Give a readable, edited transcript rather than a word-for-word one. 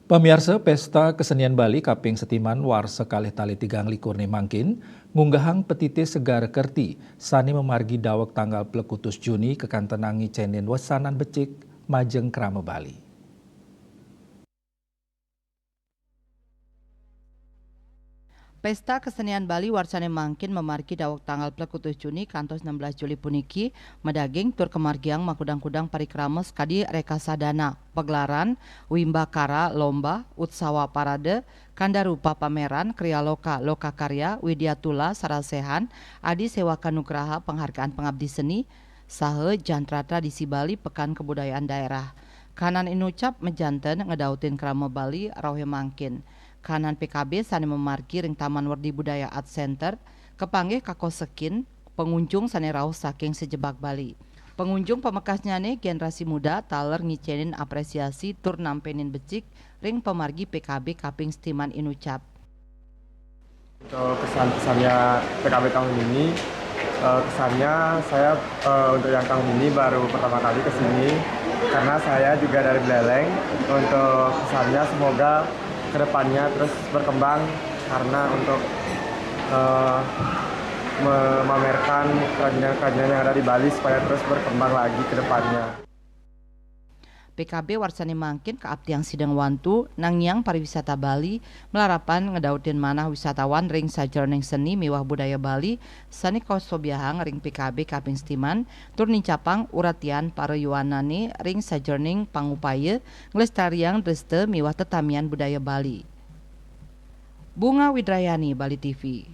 Pemirsa Pesta Kesenian Bali Kaping Setiman war sekalih tali tigang likur mangkin, ngunggahang petite segar kerti, sani memargi dawek tanggal plekutus Juni kekantenangi cenin wesanan becik, majeng krama Bali. Pesta Kesenian Bali warsane mangkin memargi dawek tanggal plekutus Juni kantos 16 Juli puniki medaging tur kemargiang makudang-kudang parikramas kadi rekasadana pegelaran wimbakara lomba utsawa parade kandarupa pameran kriya loka karya widyatula sarasehan adi sewa kanugraha penghargaan pengabdi seni sahe jantra tradisi Bali pekan kebudayaan daerah kanan inucap mejanten ngedautin krama Bali rawe mangkin. Kanan PKB sani memargi ring Taman Wardi Budaya Art Center kepanggih kakosekin pengunjung sani raus saking sejebak Bali. Pengunjung pemekasnya nih generasi muda taler ngicenin apresiasi tur nampenin becik ring pemargi PKB Kaping Setiman inucap. Untuk kesan-kesannya PKB tahun ini, kesannya saya untuk yang tahun ini baru pertama kali kesini karena saya juga dari Beleleng. Untuk kesannya semoga kedepannya terus berkembang karena untuk memamerkan kerajinan-kerajinan yang ada di Bali supaya terus berkembang lagi ke depannya. PKB warsani mangkin keabtiang sidang wantu nangyang pariwisata Bali melarapan ngedautin manah wisatawan ring sajroning seni miwah budaya Bali sani kosobiahang ring PKB Kaping Setiman tur nincapang uratian parayuanane ring sajroning pangupaya nglestariang dreste miwah tetamian budaya Bali. Bunga Widrayani, Bali TV.